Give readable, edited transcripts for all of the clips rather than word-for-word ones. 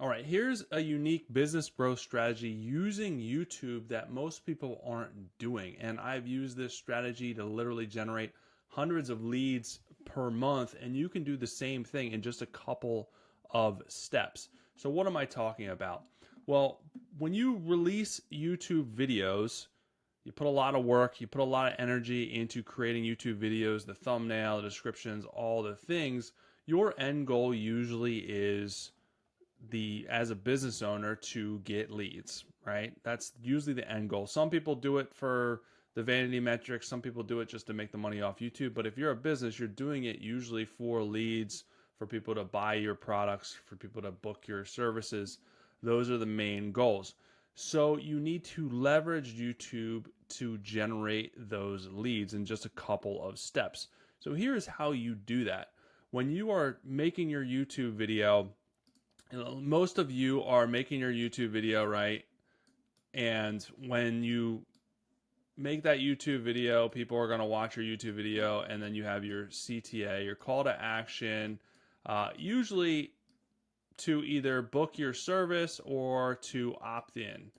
All right, here's a unique business growth strategy using YouTube that most people aren't doing. And I've used this strategy to literally generate hundreds of leads per month. And you can do the same thing in just a couple of steps. So, what am I talking about? Well, when you release YouTube videos, you put a lot of work, you put a lot of energy into creating YouTube videos, the thumbnail, the descriptions, all the things. Your end goal usually is as a business owner to get leads, right? That's usually the end goal. Some people do it for the vanity metrics, some people do it just to make the money off YouTube, but if you're a business, you're doing it usually for leads, for people to buy your products, for people to book your services. Those are the main goals. So you need to leverage YouTube to generate those leads in just a couple of steps. So here's how you do that. When you are making your YouTube video, most of you are making your YouTube video, right? And when you make that YouTube video, people are going to watch your YouTube video, and then you have your CTA, your call to action, usually to either book your service or to opt in.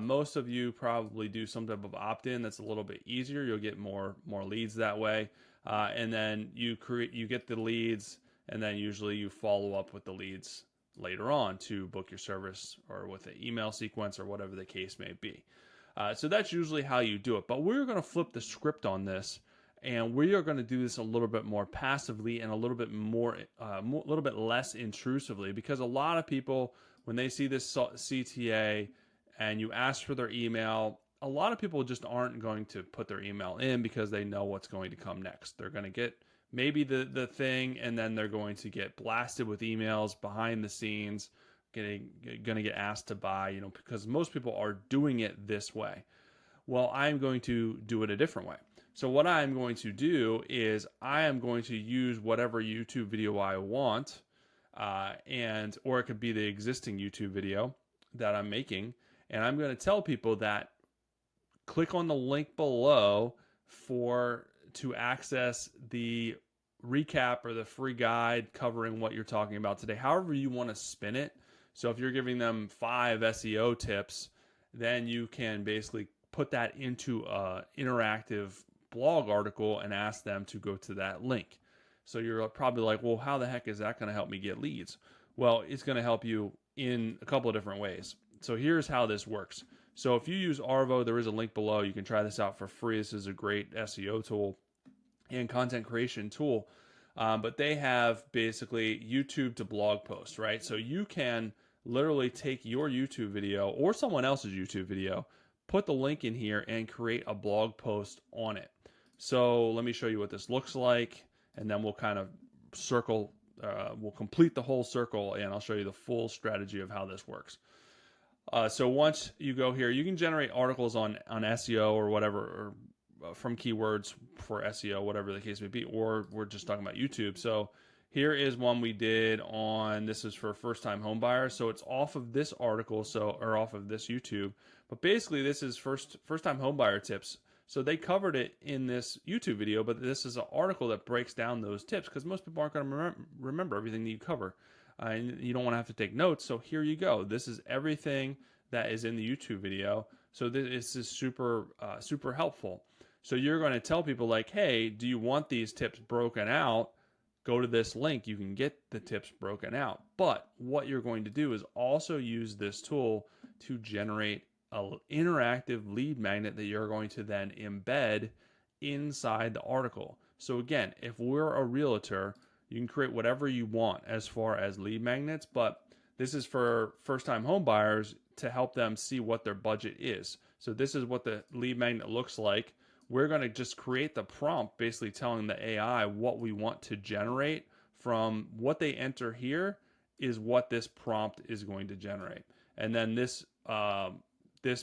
Most of you probably do some type of opt-in. That's a little bit easier. You'll get more leads that way, and then you get the leads, and then usually you follow up with the leads later on to book your service or with an email sequence or whatever the case may be. So that's usually how you do it. But we're going to flip the script on this, and we are going to do this a little bit more passively and a little bit little bit less intrusively, because a lot of people, when they see this CTA and you ask for their email, a lot of people just aren't going to put their email in because they know what's going to come next. They're going to get maybe the thing, and then they're going to get blasted with emails behind the scenes, going to get asked to buy, because most people are doing it this way. Well, I'm going to do it a different way. So what I'm going to do is I am going to use whatever YouTube video I want, or it could be the existing YouTube video that I'm making, and I'm going to tell people that click on the link below to access the recap or the free guide covering what you're talking about today, however you want to spin it. So if you're giving them 5 SEO tips, then you can basically put that into an interactive blog article and ask them to go to that link. So you're probably like, well, how the heck is that going to help me get leads? Well, it's going to help you in a couple of different ways. So here's how this works. So if you use Arvow, there is a link below. You can try this out for free. This is a great SEO tool and content creation tool. But they have basically YouTube to blog post, right? So you can literally take your YouTube video or someone else's YouTube video, put the link in here, and create a blog post on it. So let me show you what this looks like, and then we'll kind of we'll complete the whole circle, and I'll show you the full strategy of how this works. So once you go here, you can generate articles on SEO or whatever, or from keywords for SEO, whatever the case may be, or we're just talking about YouTube. So here is one we did this is for first-time home buyers. So it's off of this article, or off of this YouTube. But basically, this is first-time home buyer tips. So they covered it in this YouTube video, but this is an article that breaks down those tips, because most people aren't going to remember everything that you cover. And you don't want to have to take notes. So here you go. This is everything that is in the YouTube video. So this is super helpful. So you're going to tell people like, hey, do you want these tips broken out? Go to this link. You can get the tips broken out. But what you're going to do is also use this tool to generate an interactive lead magnet that you're going to then embed inside the article. So again, if we're a realtor, you can create whatever you want as far as lead magnets, but this is for first-time home buyers to help them see what their budget is. So this is what the lead magnet looks like. We're going to just create the prompt, basically telling the AI what we want to generate from what they enter here is what this prompt is going to generate. And then this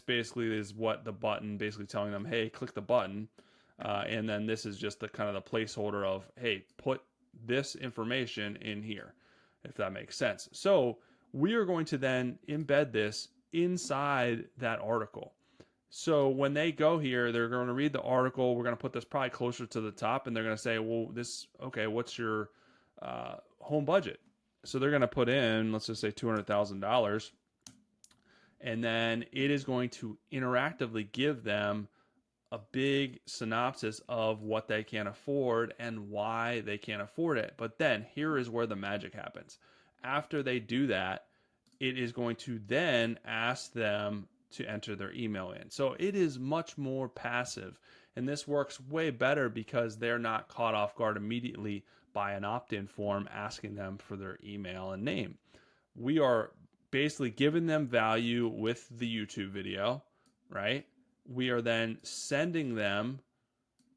basically is what the button, basically telling them, hey, click the button. And then this is just the kind of the placeholder of, hey, put this information in here, if that makes sense. So we are going to then embed this inside that article. So when they go here, they're going to read the article. We're going to put this probably closer to the top, and they're going to say, well, okay, what's your home budget? So they're going to put in, let's just say $200,000, and then it is going to interactively give them a big synopsis of what they can afford and why they can't afford it. But then here is where the magic happens. After they do that, it is going to then ask them to enter their email in. So it is much more passive. And this works way better because they're not caught off guard immediately by an opt-in form asking them for their email and name. We are basically giving them value with the YouTube video, right? We are then sending them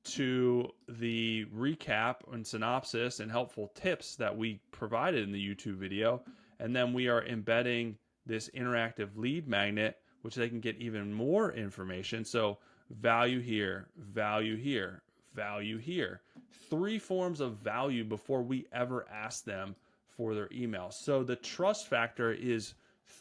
to the recap and synopsis and helpful tips that we provided in the YouTube video. And then we are embedding this interactive lead magnet, which they can get even more information. So value here, value here, value here. 3 forms of value before we ever ask them for their email. So the trust factor is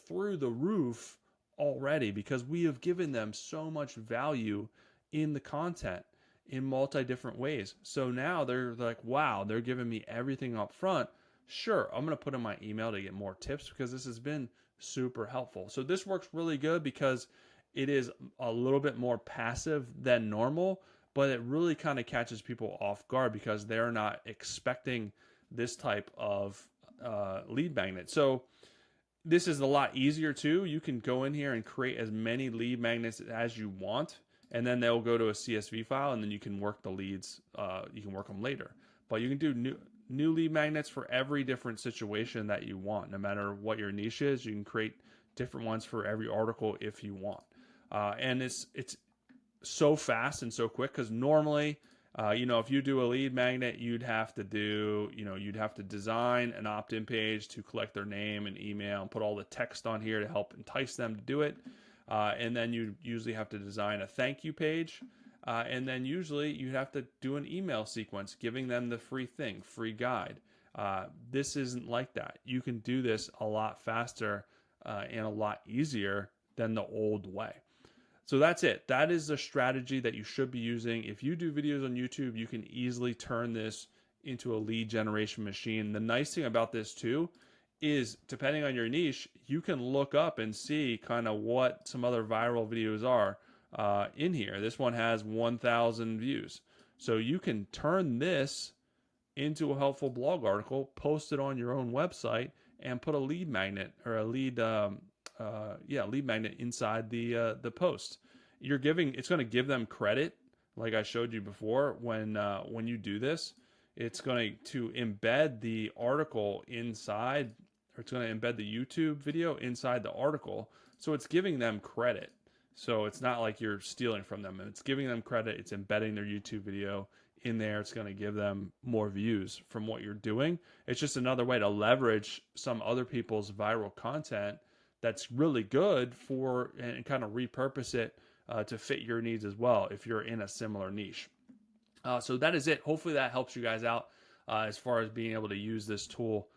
through the roof already because we have given them so much value in the content in multi different ways. So now they're like, wow, they're giving me everything up front. Sure, I'm going to put in my email to get more tips because this has been super helpful. So this works really good because it is a little bit more passive than normal, but it really kind of catches people off guard because they're not expecting this type of lead magnet. So this is a lot easier too. You can go in here and create as many lead magnets as you want, and then they'll go to a CSV file, and then you can work the leads. You can work them later, but you can do new lead magnets for every different situation that you want. No matter what your niche is, you can create different ones for every article if you want. And it's so fast and so quick because normally, if you do a lead magnet, you'd have to design an opt-in page to collect their name and email and put all the text on here to help entice them to do it. And then you usually have to design a thank you page. And then usually you have to do an email sequence giving them the free guide. This isn't like that. You can do this a lot faster and a lot easier than the old way. So that's it. That is the strategy that you should be using. If you do videos on YouTube, you can easily turn this into a lead generation machine. The nice thing about this too is, depending on your niche, you can look up and see kind of what some other viral videos are in here. This one has 1,000 views. So you can turn this into a helpful blog article, post it on your own website, and put a lead magnet or a lead magnet inside the post. It's going to give them credit, like I showed you before. When you do this, it's going to embed the article inside, or it's going to embed the YouTube video inside the article. So it's giving them credit. So it's not like you're stealing from them. It's giving them credit. It's embedding their YouTube video in there. It's going to give them more views from what you're doing. It's just another way to leverage some other people's viral content that's really good and kind of repurpose it to fit your needs as well if you're in a similar niche. So that is it. Hopefully that helps you guys out as far as being able to use this tool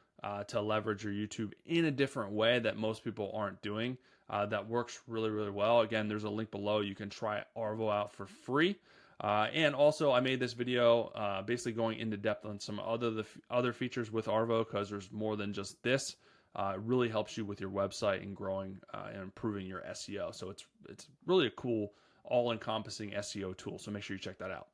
to leverage your YouTube in a different way that most people aren't doing. That works really, really well. Again, there's a link below. You can try Arvow out for free. And also, I made this video basically going into depth on some other features with Arvow because there's more than just this. It really helps you with your website and growing and improving your SEO. So it's really a cool, all-encompassing SEO tool. So make sure you check that out.